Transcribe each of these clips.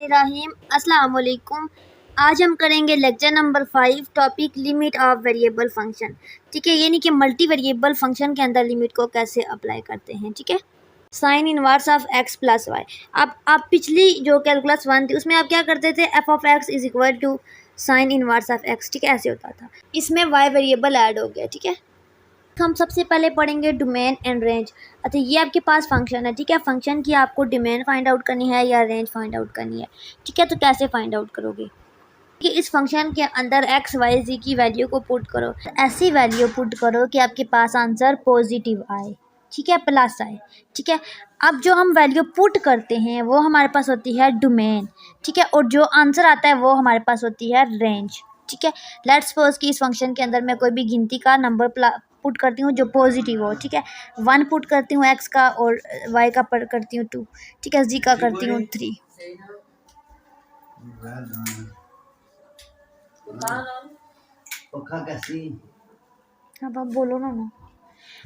रहीम अस्सलाम वालेकुम। आज हम करेंगे lecture number 5 topic limit of variable function. ठीक है, यानी कि मल्टी वेरिएबल फंक्शन के अंदर लिमिट को कैसे अप्लाई करते हैं। ठीक है, sine inverse of x plus y. आप पिछली जो कैलकुलस 1 थी उसमें आप क्या करते थे, f of x is equal to sine inverse of x. ठीक है, ऐसे होता था। इसमें वाई वेरिएबल ऐड हो गया। ठीक है, हम सबसे पहले पढ़ेंगे डोमेन एंड रेंज। अच्छा, ये आपके पास फंक्शन है। ठीक है, फंक्शन की आपको डोमेन फाइंड आउट करनी है या रेंज फाइंड आउट करनी है। ठीक है, तो कैसे फाइंड आउट करोगे कि इस फंक्शन के अंदर एक्स वाई जी की वैल्यू को पुट करो। ऐसी वैल्यू पुट करो कि आपके पास आंसर पॉजिटिव आए। ठीक है, प्लस आए। ठीक है, अब जो हम वैल्यू पुट करते हैं वो हमारे पास होती है डोमेन। ठीक है, और जो आंसर आता है वो हमारे पास होती है रेंज। ठीक है, लेट्स सपोज कि इस फंक्शन के अंदर मैं कोई भी गिनती का नंबर पुट करती हूँ जो पॉजिटिव हो। ठीक है, 1 पुट करती हूँ एक्स का और वाई का करती हूँ 2। ठीक है, जी का करती हूँ 3। अब आप बोलो ना।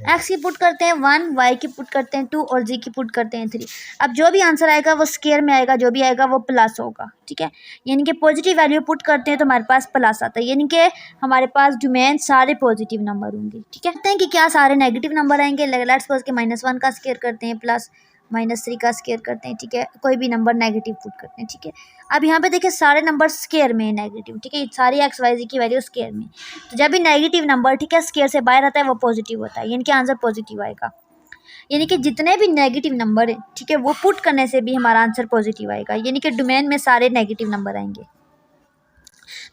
एक्स की पुट करते हैं 1, वाई की पुट करते हैं 2 और जी की पुट करते हैं 3। अब जो भी आंसर आएगा वो स्क्वायर में आएगा, जो भी आएगा वो प्लस होगा। ठीक है, यानी कि पॉजिटिव वैल्यू पुट करते हैं तो हमारे पास प्लस आता है, यानी कि हमारे पास डोमेन सारे पॉजिटिव नंबर होंगे। ठीक है, कहते हैं कि क्या सारे नेगेटिव नंबर आएंगे। लेट्स सपोज के -1 का स्क्वायर करते हैं प्लस -3 का स्क्वायर करते हैं। ठीक है, कोई भी नंबर नेगेटिव पुट करते हैं। ठीक है, अब यहाँ पे देखिए सारे नंबर स्क्वायर में नेगेटिव। ठीक है, सारी एक्स वाई जी की वैल्यू स्क्वायर में। तो जब भी नेगेटिव नंबर ठीक है स्क्वायर से बाहर आता है वो पॉजिटिव होता है, यानी कि आंसर पॉजिटिव आएगा। यानी कि जितने भी नेगेटिव नंबर है ठीक है वो पुट करने से भी हमारा आंसर पॉजिटिव आएगा, यानी कि डोमेन में सारे नेगेटिव नंबर आएंगे।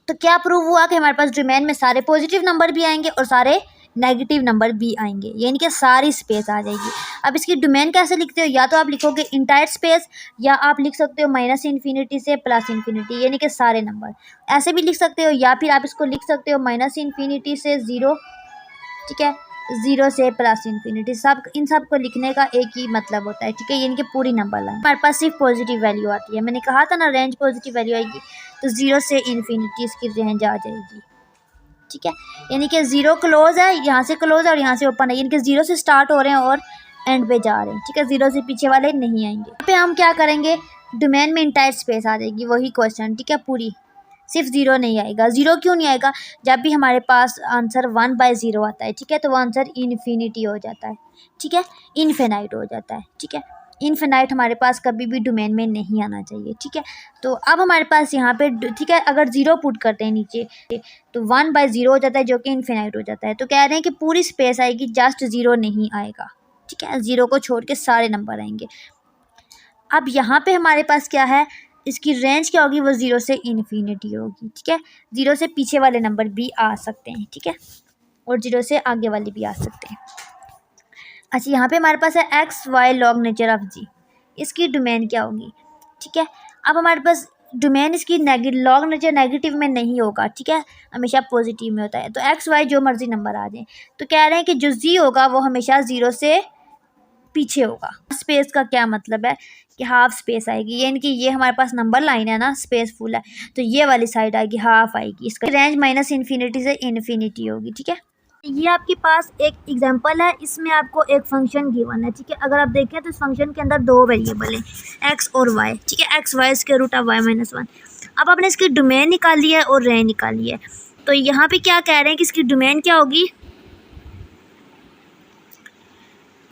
तो क्या प्रूव हुआ कि हमारे पास डोमेन में सारे पॉजिटिव नंबर भी आएंगे और सारे नेगेटिव नंबर भी आएंगे, यानी कि सारी स्पेस आ जाएगी। अब इसकी डोमेन कैसे लिखते हो, या तो आप लिखोगे इंटायर स्पेस या आप लिख सकते हो -इन्फिनिटी से +इन्फिनिटी, यानी कि सारे नंबर ऐसे भी लिख सकते हो, या फिर आप इसको लिख सकते हो -इन्फिनिटी से 0। ठीक है, 0 से +इन्फिनिटी। सब इन सब को लिखने का एक ही मतलब होता है। ठीक है, यानी कि पूरी नंबर लाइन हमारे पास सिर्फ पॉजिटिव वैल्यू आती है। मैंने कहा था ना रेंज पॉजिटिव वैल्यू आएगी, तो 0 से इन्फिनिटी इसकी रेंज आ जाएगी। ठीक है, यानी कि 0 क्लोज है, यहाँ से क्लोज है और यहाँ से ओपन है, यानी कि 0 से स्टार्ट हो रहे हैं और एंड पे जा रहे हैं। ठीक है, 0 से पीछे वाले नहीं आएंगे। यहाँ पे हम क्या करेंगे, डोमेन में इंटायर स्पेस आ जाएगी, वही क्वेश्चन। ठीक है, पूरी, सिर्फ 0 नहीं आएगा। 0 क्यों नहीं आएगा, जब भी हमारे पास आंसर 1/0 आता है ठीक है तो वो आंसर इन्फिनिटी हो जाता है। ठीक है, इनफिनाइट हो जाता है। ठीक है, इनफिनाइट हमारे पास कभी भी डोमेन में नहीं आना चाहिए। ठीक है, तो अब हमारे पास यहाँ पे ठीक है अगर 0 पुट करते हैं नीचे तो 1/0 हो जाता है जो कि इनफिनाइट हो जाता है। तो कह रहे हैं कि पूरी स्पेस आएगी, जस्ट 0 नहीं आएगा। ठीक है, 0 को छोड़ के सारे नंबर आएंगे। अब यहाँ पे हमारे पास क्या है, इसकी रेंज क्या होगी, वो 0 से इन्फिनिटी होगी। ठीक है, 0 से पीछे वाले नंबर भी आ सकते हैं। ठीक है, और 0 से आगे वाले भी आ सकते हैं। अच्छा, यहाँ पे हमारे पास है x y log nature of जी, इसकी डोमेन क्या होगी। ठीक है, अब हमारे पास डोमेन इसकी लॉग नेचर नेगेटिव में नहीं होगा। ठीक है, हमेशा पॉजिटिव में होता है। तो एक्स वाई जो मर्जी नंबर आ जाए, तो कह रहे हैं कि जो जी होगा वो हमेशा 0 से पीछे होगा। स्पेस का क्या मतलब है कि हाफ स्पेस आएगी, यानी कि ये हमारे पास नंबर लाइन है ना, स्पेस फुल है तो ये वाली साइड आएगी, हाफ आएगी। इसका रेंज -इन्फिनिटी से इन्फिनिटी होगी। ठीक है, ये आपके पास एक एग्जांपल है, इसमें आपको एक फंक्शन गिवन है। ठीक है, अगर आप देखें तो इस फंक्शन के अंदर 2 वेरिएबल हैं एक्स और वाई। ठीक है, x y square root of y -1। अब आपने इसकी डोमेन निकाली है और रेंज निकाली है, तो यहाँ पे क्या कह रहे हैं कि इसकी डोमेन क्या होगी,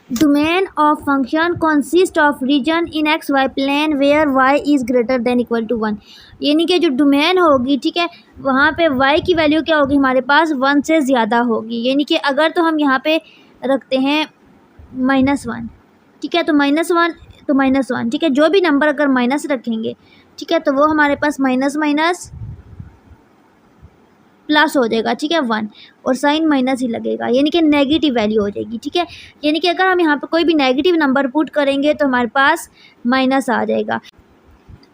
domain of function consist of region in x y plane where y is greater than equal to 1। यानी कि जो डोमेन होगी ठीक है वहाँ पे वाई की वैल्यू क्या होगी, हमारे पास 1 से ज़्यादा होगी। यानी कि अगर तो हम यहाँ पे रखते हैं -1। ठीक है, तो -1 तो -1। ठीक है, जो भी नंबर अगर माइनस रखेंगे ठीक है तो वो हमारे पास माइनस माइनस प्लस हो जाएगा। ठीक है, 1 और साइन माइनस ही लगेगा, यानी कि नेगेटिव वैल्यू हो जाएगी। ठीक है, यानी कि अगर हम यहाँ पे कोई भी नेगेटिव नंबर पुट करेंगे तो हमारे पास माइनस आ जाएगा।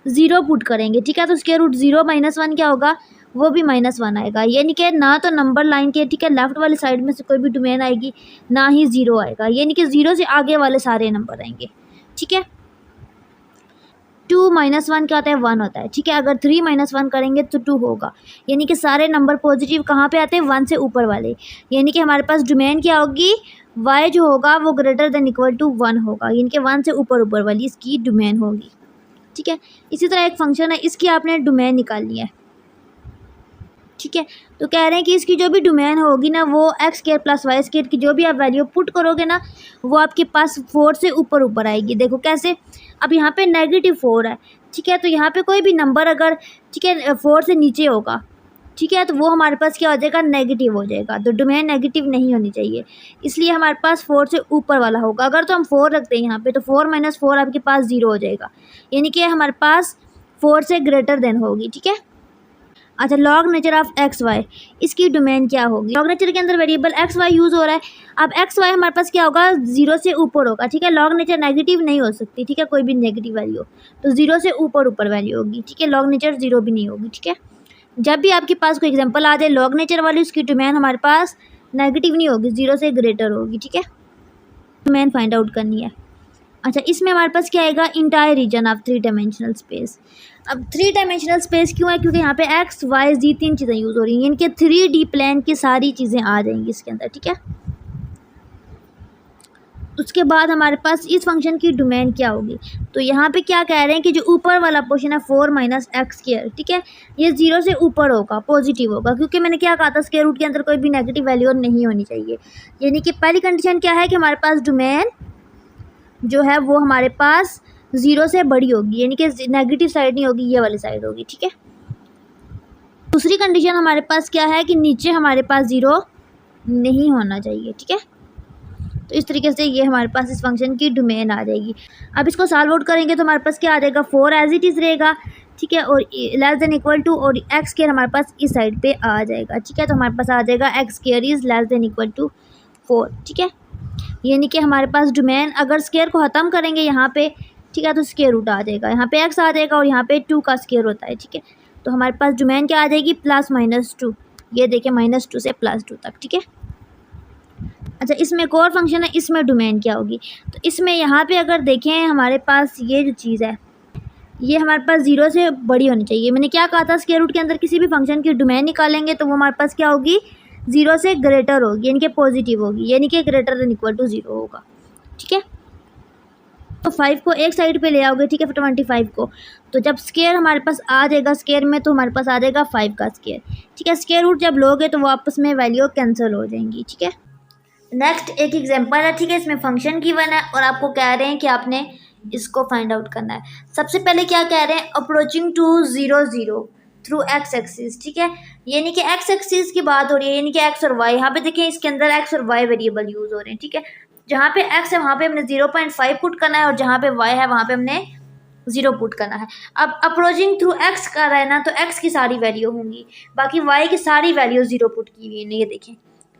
0 पुट करेंगे ठीक है तो स्क्वायर रूट 0 -1 क्या होगा, वो भी -1 आएगा। यानी कि ना तो नंबर लाइन के ठीक है लेफ्ट वाली साइड में से कोई भी डोमेन आएगी, ना ही 0 आएगा, यानी कि 0 से आगे वाले सारे नंबर आएंगे। ठीक है, 2 -1 क्या होता है, 1 होता है। ठीक है, अगर 3 -1 करेंगे तो 2 होगा, यानी कि सारे नंबर पॉजिटिव कहाँ पे आते हैं, 1 से ऊपर वाले। यानी कि हमारे पास डोमेन क्या होगी, y जो होगा वो ग्रेटर देन इक्वल टू 1 होगा, यानी कि 1 से ऊपर वाली इसकी डोमेन होगी। ठीक है। इसी तरह एक फंक्शन है, इसकी आपने डोमेन निकालनी है, ठीक है। तो कह रहे हैं कि इसकी जो भी डोमेन होगी ना वो x square plus y square की जो भी आप वैल्यू पुट करोगे ना वो आपके पास 4 से ऊपर ऊपर आएगी। देखो कैसे, अब यहाँ पे -4 है, ठीक है। तो यहाँ पे कोई भी नंबर अगर, ठीक है, 4 से नीचे होगा, ठीक है, तो वो हमारे पास क्या हो जाएगा, नेगेटिव हो जाएगा। तो डोमेन नेगेटिव नहीं होनी चाहिए, इसलिए हमारे पास 4 से ऊपर वाला होगा। अगर तो हम 4 रखते हैं यहाँ पे तो 4 - 4 आपके पास 0 हो जाएगा, यानी कि हमारे पास 4 से ग्रेटर देन होगी, ठीक है। अच्छा, log nature of x y, इसकी डोमेन क्या होगी। लॉग नेचर के अंदर वेरिएबल एक्स वाई यूज़ हो रहा है। अब एक्स वाई हमारे पास क्या होगा, 0 से ऊपर होगा, ठीक है। लॉग नेचर नेगेटिव नहीं हो सकती, ठीक है, कोई भी नेगेटिव वैल्यू हो तो 0 से ऊपर ऊपर वैल्यू होगी, ठीक है। लॉग नेचर 0 भी नहीं होगी, ठीक है। जब भी आपके पास कोई एग्जांपल आ जाए लॉग नेचर वाली, उसकी डोमेन हमारे पास नेगेटिव नहीं होगी, 0 से ग्रेटर होगी, ठीक है। डोमेन फाइंड आउट करनी है। अच्छा, इसमें हमारे पास क्या आएगा, entire region of 3 dimensional space. अब 3 डायमेंशनल स्पेस क्यों है, क्योंकि यहाँ पे एक्स वाई जी 3 चीज़ें यूज़ हो रही हैं, इनके 3D प्लेन की सारी चीज़ें आ जाएंगी इसके अंदर, ठीक है। उसके बाद हमारे पास इस फंक्शन की डोमेन क्या होगी, तो यहाँ पे क्या कह रहे हैं कि जो ऊपर वाला पोर्शन है 4 - x स्क्वायर, ठीक है, ये 0 से ऊपर होगा, पॉजिटिव होगा, क्योंकि मैंने क्या कहा था स्क्वायर रूट के अंदर कोई भी नेगेटिव वैल्यू नहीं होनी चाहिए। यानी कि पहली कंडीशन क्या है कि हमारे पास डोमेन जो है वो हमारे पास 0 से बड़ी होगी, यानी कि नेगेटिव साइड नहीं होगी, ये वाली साइड होगी, ठीक है। दूसरी कंडीशन हमारे पास क्या है कि नीचे हमारे पास 0 नहीं होना चाहिए, ठीक है। तो इस तरीके से ये हमारे पास इस फंक्शन की डोमेन आ जाएगी। अब इसको सॉल्व आउट करेंगे तो हमारे पास क्या आ जाएगा, 4 एज इट इज़ रहेगा, ठीक है, और लेस देन इक्वल टू, और एक्स स्क्वायर हमारे पास इस साइड पे आ जाएगा, ठीक है। तो हमारे पास आ जाएगा x square is less than equal to 4, ठीक है। यानी कि हमारे पास डोमेन अगर स्क्वायर को ख़त्म करेंगे यहाँ पे, ठीक है, तो स्क्वायर रूट आ जाएगा, यहाँ पे एक्स आ जाएगा और यहाँ पे 2 का स्क्वायर होता है, ठीक है। तो हमारे पास डोमेन क्या आ जाएगी, +-2, ये देखिए -2 से +2 तक, ठीक है। अच्छा, इसमें एक और फंक्शन है, इसमें डोमेन क्या होगी, तो इसमें यहाँ पे अगर देखें हमारे पास ये जो चीज़ है ये हमारे पास 0 से बड़ी होनी चाहिए। मैंने क्या कहा था, स्क्वायर रूट के अंदर किसी भी फंक्शन की डोमेन निकालेंगे तो वो हमारे पास क्या होगी, 0 से ग्रेटर होगी, यानी कि पॉजिटिव होगी, यानी कि ग्रेटर देन इक्वल टू 0 होगा, ठीक है। तो 5 को एक साइड पे ले आओगे, ठीक है, 25 को, तो जब स्क्वायर हमारे पास आ जाएगा स्क्वायर में तो हमारे पास आ जाएगा 5 का स्क्वायर, ठीक है। स्क्वायर रूट जब लोगे तो वो आपस में वैल्यू कैंसिल हो जाएंगी, ठीक है। नेक्स्ट एक एग्जांपल है, ठीक है, इसमें फंक्शन गिवन है और आपको कह रहे हैं कि आपने इसको फाइंड आउट करना है। सबसे पहले क्या कह रहे हैं, approaching to 0 0 through x axis, ठीक है, यानी कि एक्स एक्सिस की बात हो रही है, यानी कि एक्स और वाई। यहाँ पे देखिए इसके अंदर एक्स और वाई वेरिएबल यूज हो रहे हैं, ठीक है। जहाँ पे एक्स है वहाँ पे हमने 0.5 पुट करना है और जहाँ पे वाई है वहाँ पे हमने 0 पुट करना है। अब अप्रोचिंग थ्रू एक्स कर रहा है ना, तो एक्स की सारी वैल्यू होंगी, बाकी वाई की सारी वैल्यू 0 पुट की हुई है, ये देखें,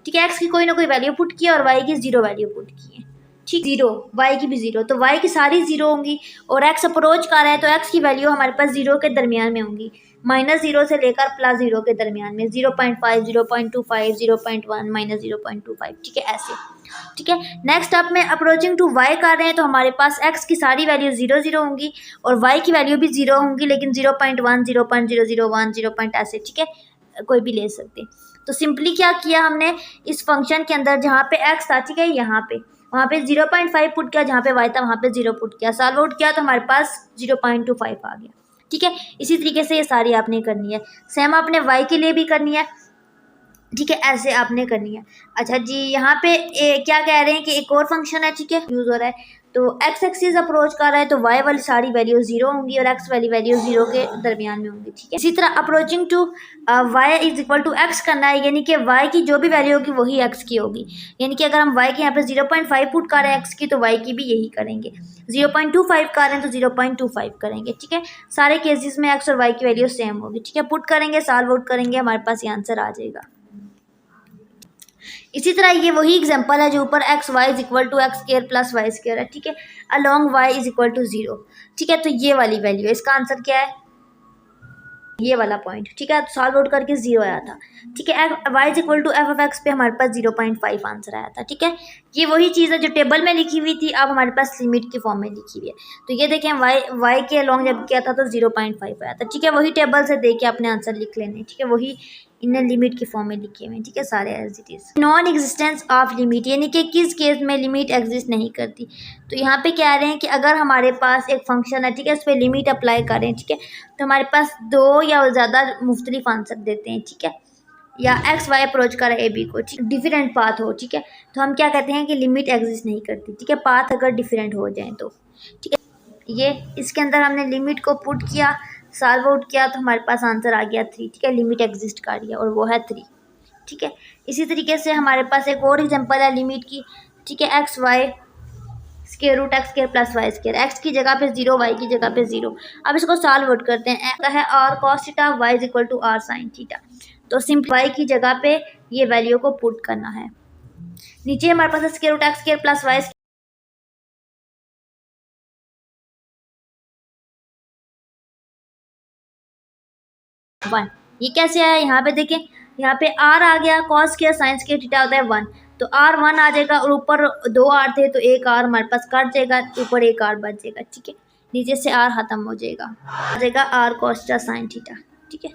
ठीक है। एक्स की कोई ना कोई वैल्यू पुट की है और वाई की 0 वैल्यू पुट की है, ठीक, 0, वाई की भी 0, तो वाई की सारी 0 होंगी और एक्स अप्रोच कर रहा है तो एक्स की वैल्यू हमारे पास 0 के दरमियान में होंगी, -0 से लेकर +0 के दरमियान में, 0.5 0.25 0.1 -0.25, ठीक है, ऐसे, ठीक है। नेक्स्ट आप में अप्रोचिंग टू वाई कर रहे हैं तो हमारे पास एक्स की सारी वैल्यू 0 0 होंगी और वाई की वैल्यू भी 0 होंगी, लेकिन 0.1 0.001 0. ऐसे, ठीक है, कोई भी ले सकते। तो सिंपली क्या किया हमने, इस फंक्शन के अंदर जहाँ पे एक्स था, ठीक है, यहाँ पे वहाँ पे 0.5 पुट किया, जहाँ पे वाई था वहाँ पे 0 पुट किया, सॉल्व आउट किया तो हमारे पास 0.25 आ गया, ठीक है। इसी तरीके से ये सारी आपने करनी है, सेम आपने वाई के लिए भी करनी है, ठीक है, ऐसे आपने करनी है। अच्छा जी, यहाँ पे क्या कह रहे हैं कि एक और फंक्शन है, ठीक है, यूज़ हो रहा है, तो एक्स एक्सिस अप्रोच कर रहा है तो वाई वाली सारी वैल्यू 0 होंगी और एक्स वाली वैल्यू 0 के दरमियान में होंगी, ठीक है। इसी तरह approaching to y is equal to x करना है, यानी कि वाई की जो भी वैल्यू होगी वही एक्स की होगी, यानी कि अगर हम वाई के यहाँ पे 0.5 पुट कर रहे हैं एक्स की तो वाई की भी यही करेंगे, 0.25 कर रहे हैं तो 0.25 करेंगे, ठीक है। सारे केसेस में एक्स और वाई की वैल्यू सेम होगी, ठीक है। पुट करेंगे, सॉल्व आउट करेंगे, हमारे पास ये आंसर आ जाएगा। इसी तरह ये वही एग्जांपल है जो ऊपर x y is equal to x square plus y square है, ठीक है, along y is equal to 0, ठीक है। तो ये वाली वैल्यू है, इसका आंसर क्या है, ये वाला पॉइंट, ठीक है। तो सॉल्व आउट करके 0 आया था, ठीक है। Y is equal to f of x पे हमारे पास 0.5 आंसर आया था, ठीक है। ये वही चीज़ है जो टेबल में लिखी हुई थी, अब हमारे पास लिमिट की फॉर्म में लिखी हुई है। तो ये देखें वाई के अलॉन्ग जब किया था तो 0.5 आया था, ठीक है। वही टेबल से देख के अपने आंसर लिख लेने, ठीक है, वही इन्हें लिमिट की फॉर्म में लिखे हुए हैं, ठीक है, सारे as it is. Non existence of limit, यानी कि किस केस में लिमिट एग्जिस्ट नहीं करती। तो यहाँ पे कह रहे हैं कि अगर हमारे पास एक फंक्शन है, ठीक है, उस पर लिमिट अप्लाई करें, ठीक है, तो हमारे पास दो या ज़्यादा मुख्तलिफ आंसर देते हैं, ठीक है, या एक्स वाई अप्रोच कर ए बी को, ठीक, डिफरेंट पाथ हो, ठीक है, तो हम क्या कहते हैं कि लिमिट एग्जिस्ट नहीं करती, ठीक है, पाथ अगर डिफरेंट हो जाए तो, ठीक है। ये इसके अंदर हमने लिमिट को पुट किया, सॉल्व आउट किया, तो हमारे पास आंसर आ गया 3, ठीक है, लिमिट एग्जिस्ट कर रही है और वो है 3, ठीक है। इसी तरीके से हमारे पास एक और एग्जांपल है लिमिट की, ठीक है, x y square root x square plus y square, x की जगह पे 0, वाई की जगह पे 0। अब इसको सॉल्व आउट करते हैं। एक्स है r cos theta, y is equal to r sine theta, तो सिंपल वाई की जगह पे ये वैल्यू को पुट करना है। नीचे हमारे पास square root x square plus y 1, ये कैसे आया, यहाँ पे देखें, यहाँ पे आर आ गया, cos square sine square theta होता है 1, तो आर 1 आ जाएगा और ऊपर 2 आर थे तो एक आर हमारे पास कट जाएगा, ऊपर एक आर बच जाएगा, ठीक है, नीचे से आर खत्म हो जाएगा, आ जाएगा r cos theta sine theta, ठीक है।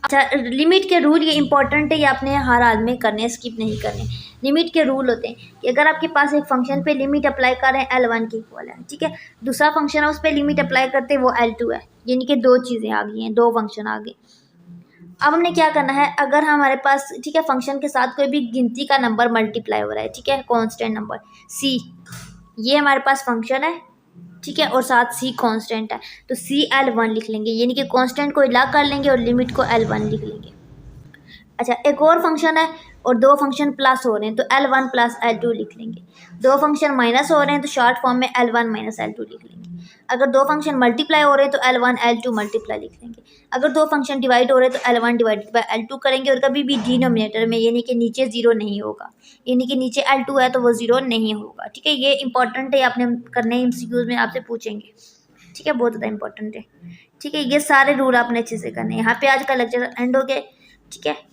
अच्छा, लिमिट के रूल ये इंपॉर्टेंट है, ये आपने हर हाल में करने, स्किप नहीं करने। लिमिट के रूल होते हैं कि अगर आपके पास एक फंक्शन पे लिमिट अप्लाई कर रहे हैं L1 के इक्वल है, ठीक है, दूसरा फंक्शन है उस पर लिमिट अप्लाई करते हैं वो L2 है, यानी कि दो चीज़ें आ गई हैं, दो फंक्शन आ गए। अब हमने क्या करना है, अगर हमारे पास, ठीक है, फंक्शन के साथ कोई भी गिनती का नंबर मल्टीप्लाई हो रहा है, ठीक है, कांस्टेंट नंबर c, ये हमारे पास फंक्शन है, ठीक है, और साथ c कांस्टेंट है, तो c L1 लिख लेंगे, यानी कि कांस्टेंट को अलग कर लेंगे और लिमिट को L1 लिख लेंगे। अच्छा, एक और फंक्शन है और दो फंक्शन प्लस हो रहे हैं तो L1 प्लस L2 लिख लेंगे। दो फंक्शन माइनस हो रहे हैं तो शॉर्ट फॉर्म में L1 माइनस L2 लिख लेंगे। अगर दो फंक्शन मल्टीप्लाई हो रहे हैं तो L1 L2 मल्टीप्लाई लिख लेंगे। अगर दो फंक्शन डिवाइड हो रहे हैं तो L1 डिवाइडेड बाय L2 करेंगे, और कभी भी डिनोमिनेटर में, यानी कि नीचे 0 नहीं होगा, यानी कि नीचे L2 है तो वो 0 नहीं होगा, ठीक है। ये इंपॉर्टेंट है, आपने करने MCQs में आपसे पूछेंगे, ठीक है, बहुत ज़्यादा इंपॉर्टेंट है, ठीक है। ये सारे रूल आपने अच्छे से करने हैं। यहाँ पे आज का लेक्चर एंड हो गया, ठीक है।